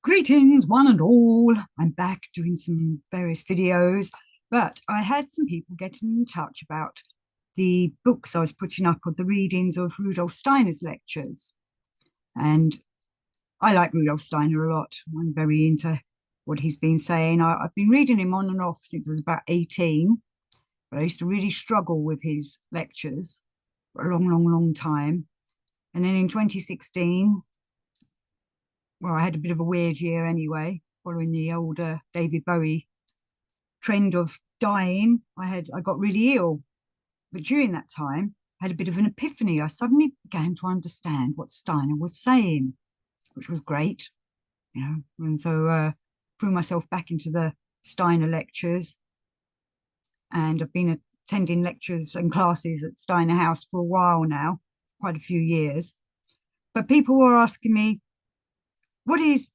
Greetings, one and all. I'm back doing some various videos, but I had some people getting in touch about the books I was putting up of the readings of Rudolf Steiner's lectures. And I like Rudolf Steiner a lot. I'm very into what he's been saying. I've been reading him on and off since I was about 18, but I used to really struggle with his lectures for a long, long, long time. And then in 2016, well, I had a bit of a weird year anyway, following the older David Bowie trend of dying. I got really ill, but during that time, I had a bit of an epiphany. I suddenly began to understand what Steiner was saying, which was great. And so threw myself back into the Steiner lectures, and I've been attending lectures and classes at Steiner House for a while now, quite a few years. But people were asking me, what is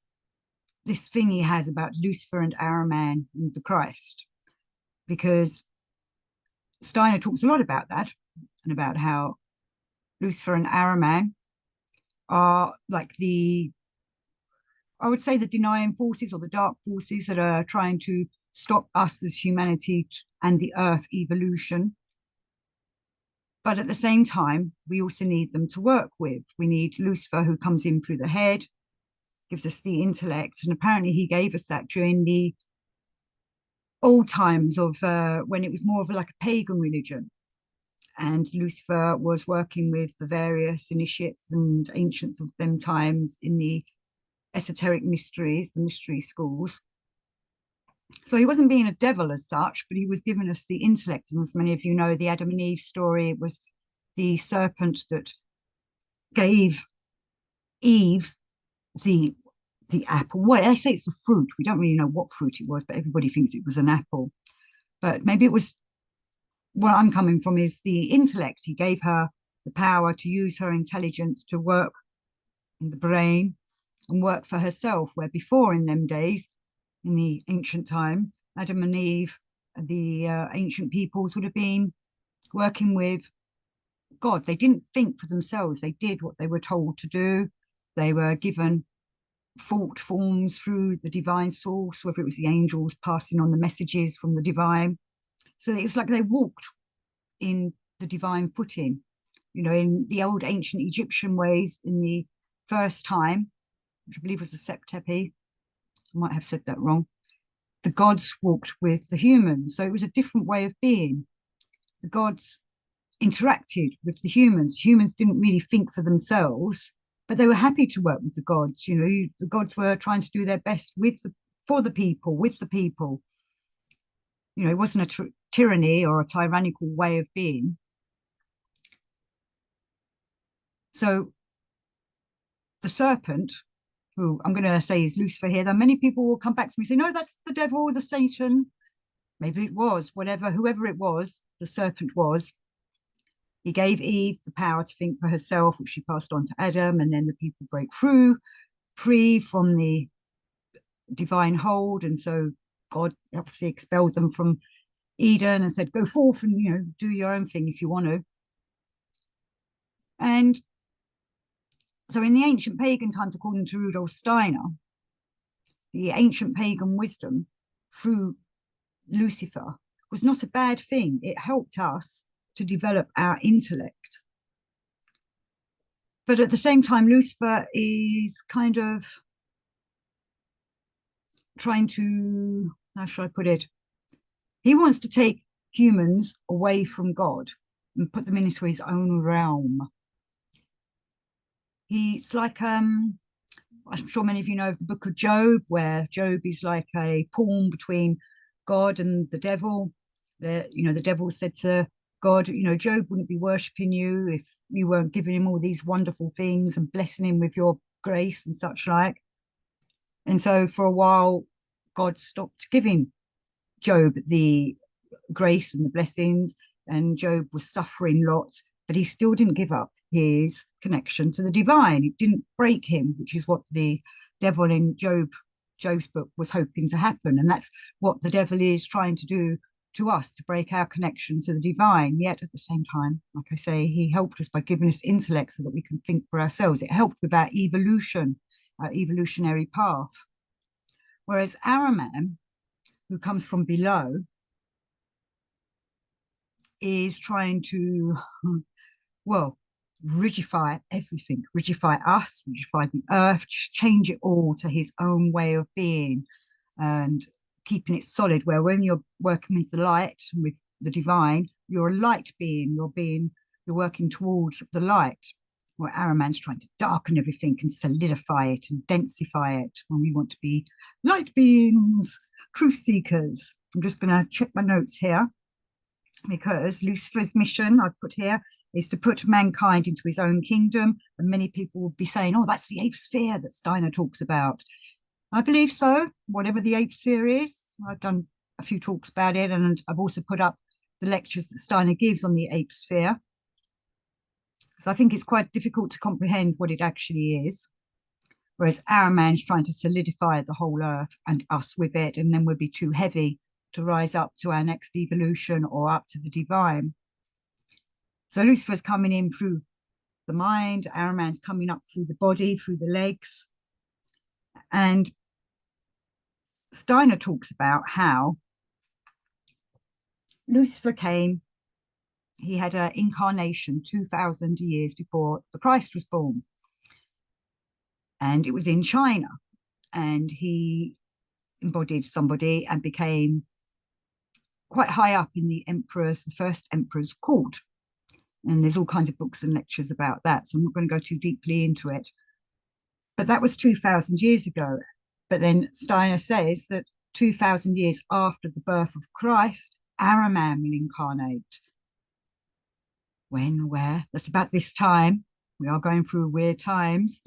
this thing he has about Lucifer and Ahriman and the Christ? Because Steiner talks a lot about that and about how Lucifer and Ahriman are like I would say, the denying forces or the dark forces that are trying to stop us as humanity and the earth evolution. But at the same time, we also need them to work with. We need Lucifer, who comes in through the head, gives us the intellect. And apparently he gave us that during the old times of when it was more of like a pagan religion. And Lucifer was working with the various initiates and ancients of them times in the esoteric mysteries, the mystery schools. So he wasn't being a devil as such, but he was giving us the intellect. And as many of you know, the Adam and Eve story, it was the serpent that gave Eve the the apple. Well, I say it's the fruit. We don't really know what fruit it was, but everybody thinks it was an apple. But maybe it was, where I'm coming from is the intellect. He gave her the power to use her intelligence to work in the brain and work for herself, where before in them days, in the ancient times, Adam and Eve, the ancient peoples would have been working with God. They didn't think for themselves. They did what they were told to do. They were given thought forms through the divine source, whether it was the angels passing on the messages from the divine. So it was like they walked in the divine footing. In the old ancient Egyptian ways, in the first time, which I believe was the Septepi, I might have said that wrong, the gods walked with the humans. So it was a different way of being. The gods interacted with the humans. Humans didn't really think for themselves, but they were happy to work with the gods. The gods were trying to do their best for the people, with the people. It wasn't a tyranny or a tyrannical way of being. So the serpent, who I'm going to say is Lucifer here, though many people will come back to me and say, no, that's the devil, the Satan. Maybe it was, whoever it was, the serpent was. He gave Eve the power to think for herself, which she passed on to Adam, and then the people break free from the divine hold. And so God obviously expelled them from Eden and said, go forth and, do your own thing if you want to. And so in the ancient pagan times, according to Rudolf Steiner, the ancient pagan wisdom through Lucifer was not a bad thing. It helped us to develop our intellect. But at the same time, Lucifer is kind of trying to, how should I put it? He wants to take humans away from God and put them into his own realm. He's like, I'm sure many of you know of the book of Job, where Job is like a pawn between God and the devil. The devil said to God, Job wouldn't be worshipping you if you weren't giving him all these wonderful things and blessing him with your grace and such like. And so for a while, God stopped giving Job the grace and the blessings, and Job was suffering lots, but he still didn't give up his connection to the divine. It didn't break him, which is what the devil in Job's book was hoping to happen. And that's what the devil is trying to do to us, to break our connection to the divine. Yet at the same time, like I say, he helped us by giving us intellect so that we can think for ourselves. It helped with our evolution, our evolutionary path. Whereas Ahriman, who comes from below, is trying to, well, rigify everything, rigify us, rigify the earth, just change it all to his own way of being and keeping it solid. Where when you're working with the light, with the divine, you're a light being, you're working towards the light. Where Ahriman's trying to darken everything and solidify it and densify it when we want to be light beings, truth seekers. I'm just going to check my notes here, because Lucifer's mission I've put here is to put mankind into his own kingdom. And many people will be saying, oh, that's the eighth sphere that Steiner talks about. I believe so, whatever the eighth sphere is. I've done a few talks about it, and I've also put up the lectures that Steiner gives on the eighth sphere, because I think it's quite difficult to comprehend what it actually is. Whereas Ahriman's trying to solidify the whole earth and us with it, and then we'll be too heavy to rise up to our next evolution or up to the divine. So Lucifer's coming in through the mind, Ahriman's coming up through the body, through the legs. And Steiner talks about how Lucifer came, he had an incarnation 2,000 years before the Christ was born. And it was in China. And he embodied somebody and became quite high up in the first emperor's court. And there's all kinds of books and lectures about that, so I'm not going to go too deeply into it. But that was 2,000 years ago. But then Steiner says that 2,000 years after the birth of Christ, Ahriman will incarnate. When, where? That's about this time. We are going through weird times.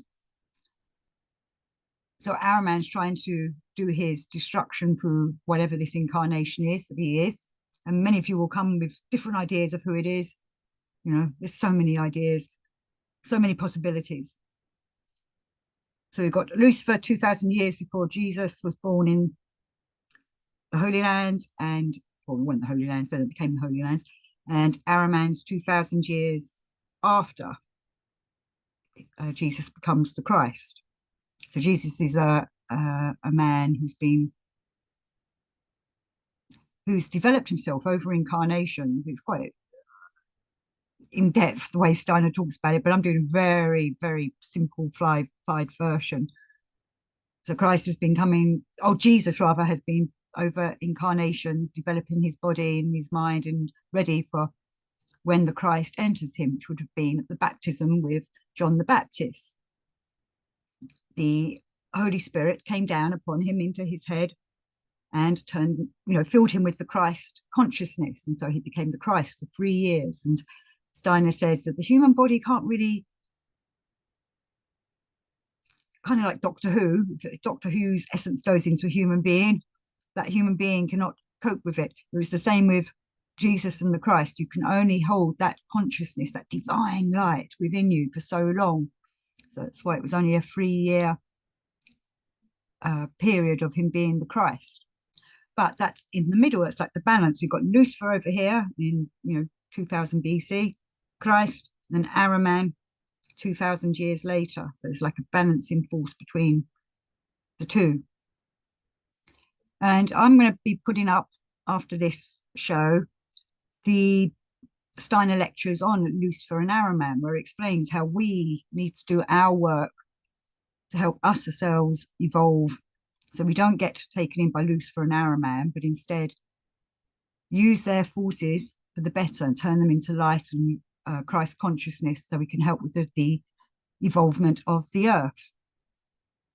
So Ahriman's trying to do his destruction through whatever this incarnation is that he is. And many of you will come with different ideas of who it is. You know, there's so many ideas, so many possibilities. So we've got Lucifer 2,000 years before Jesus was born in the Holy Lands, and, well, we weren't the Holy Lands, then it became the Holy Lands, and Ahriman's 2,000 years after Jesus becomes the Christ. So Jesus is a man who's developed himself over incarnations. It's quite in depth the way Steiner talks about it, but I'm doing a very, very simplified version. So Christ has been coming, Jesus rather, has been over incarnations, developing his body and his mind and ready for when the Christ enters him, which would have been at the baptism with John the Baptist. The Holy Spirit came down upon him into his head and filled him with the Christ consciousness. And so he became the Christ for 3 years. And Steiner says that the human body can't really, kind of like Doctor Who's essence goes into a human being, that human being cannot cope with it. It was the same with Jesus and the Christ. You can only hold that consciousness, that divine light within you for so long. So that's why it was only a 3-year period of him being the Christ. But that's in the middle. It's like the balance. You've got Lucifer over here in 2000 BC, Christ, and then Ahriman 2,000 years later. So it's like a balancing force between the two. And I'm going to be putting up, after this show, the Steiner lectures on Lucifer and Ahriman, where it explains how we need to do our work to help us ourselves evolve, so we don't get taken in by Lucifer and Ahriman, but instead use their forces for the better and turn them into light and Christ consciousness, so we can help with the evolvement of the earth.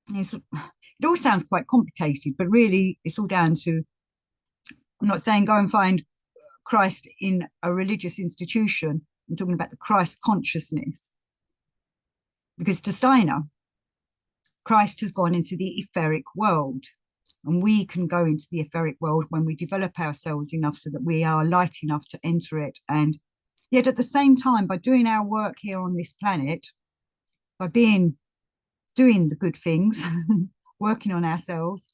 It all sounds quite complicated, but really it's all down to, I'm not saying go and find Christ in a religious institution. I'm talking about the Christ consciousness. Because to Steiner, Christ has gone into the etheric world, and we can go into the etheric world when we develop ourselves enough so that we are light enough to enter it. And yet at the same time, by doing our work here on this planet, by doing the good things, working on ourselves,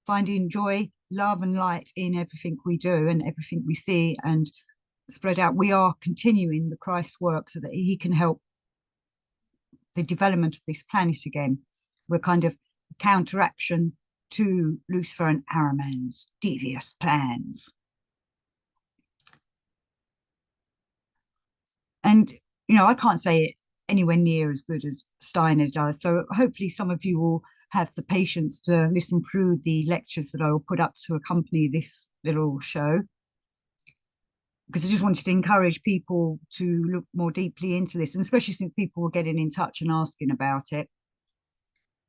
finding joy, love and light in everything we do and everything we see and spread out, we are continuing the Christ work so that he can help the development of this planet again. We're kind of counteraction to Lucifer and Ahriman's devious plans. And, I can't say it anywhere near as good as Steiner does. So hopefully some of you will have the patience to listen through the lectures that I will put up to accompany this little show. Because I just wanted to encourage people to look more deeply into this, and especially since people were getting in touch and asking about it.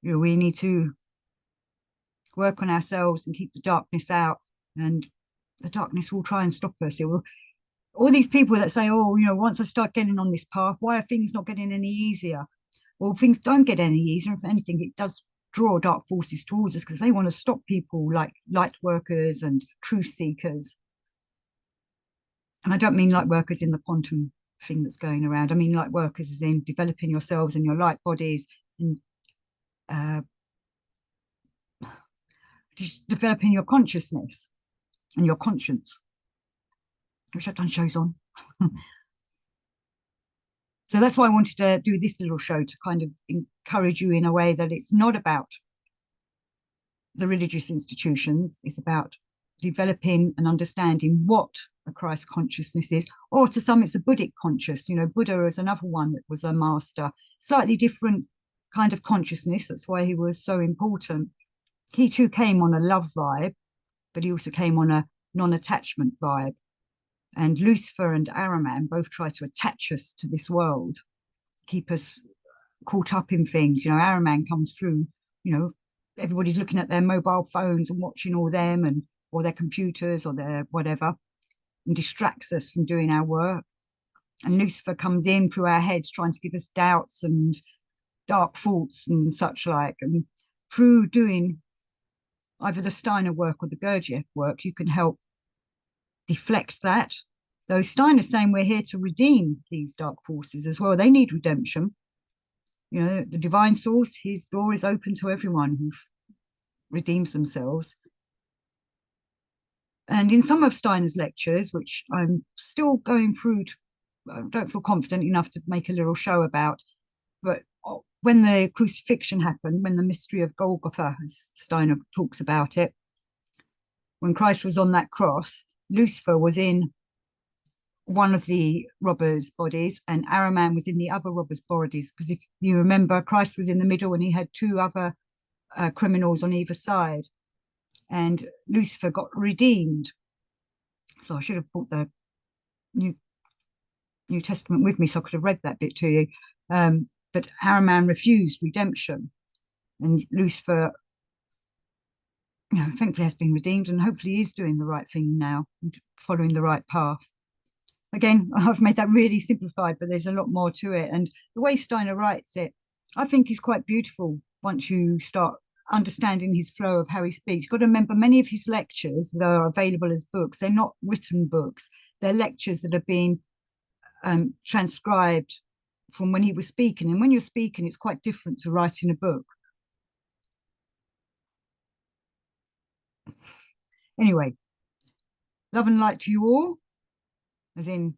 We need to work on ourselves and keep the darkness out, and the darkness will try and stop us. It will. All these people that say, oh, once I start getting on this path, why are things not getting any easier? Well, things don't get any easier. If anything, it does draw dark forces towards us because they want to stop people like light workers and truth seekers. And I don't mean light workers in the quantum thing that's going around. I mean light workers as in developing yourselves and your light bodies and just developing your consciousness and your conscience, which I've done shows on. So that's why I wanted to do this little show, to kind of encourage you in a way that it's not about the religious institutions. It's about developing and understanding what a Christ consciousness is, or to some it's a Buddhic conscious. Buddha is another one that was a master, slightly different kind of consciousness. That's why he was so important. He too came on a love vibe, but he also came on a non-attachment vibe. And Lucifer and Ahriman both try to attach us to this world, keep us caught up in things. Ahriman comes through, everybody's looking at their mobile phones and watching all them or their computers or their whatever, and distracts us from doing our work. And Lucifer comes in through our heads trying to give us doubts and dark thoughts and such like. And through doing either the Steiner work or the Gurdjieff work, you can help deflect that. Though Steiner's saying we're here to redeem these dark forces as well. They need redemption. The divine source, his door is open to everyone who redeems themselves. And in some of Steiner's lectures, which I'm still going through, I don't feel confident enough to make a little show about, but when the crucifixion happened, when the mystery of Golgotha, as Steiner talks about it, when Christ was on that cross, Lucifer was in one of the robbers' bodies and Ahriman was in the other robbers' bodies. Because if you remember, Christ was in the middle and he had two other criminals on either side. And Lucifer got redeemed. So I should have brought the New Testament with me so I could have read that bit to you. But Ahriman refused redemption. And Lucifer, thankfully has been redeemed and hopefully is doing the right thing now and following the right path. Again, I've made that really simplified, but there's a lot more to it. And the way Steiner writes it, I think is quite beautiful once you start understanding his flow of how he speaks. You've got to remember many of his lectures that are available as books, they're not written books. They're lectures that have been transcribed from when he was speaking. And when you're speaking, it's quite different to writing a book. Anyway, love and light to you all, as in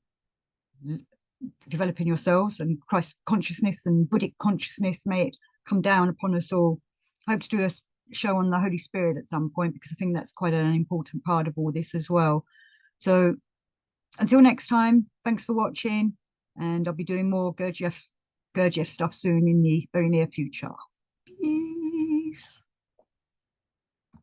developing yourselves and Christ consciousness and Buddhic consciousness. May it come down upon us all. I hope to do a show on the Holy Spirit at some point because I think that's quite an important part of all this as well. So until next time, thanks for watching, and I'll be doing more Gurdjieff stuff soon in the very near future. Peace.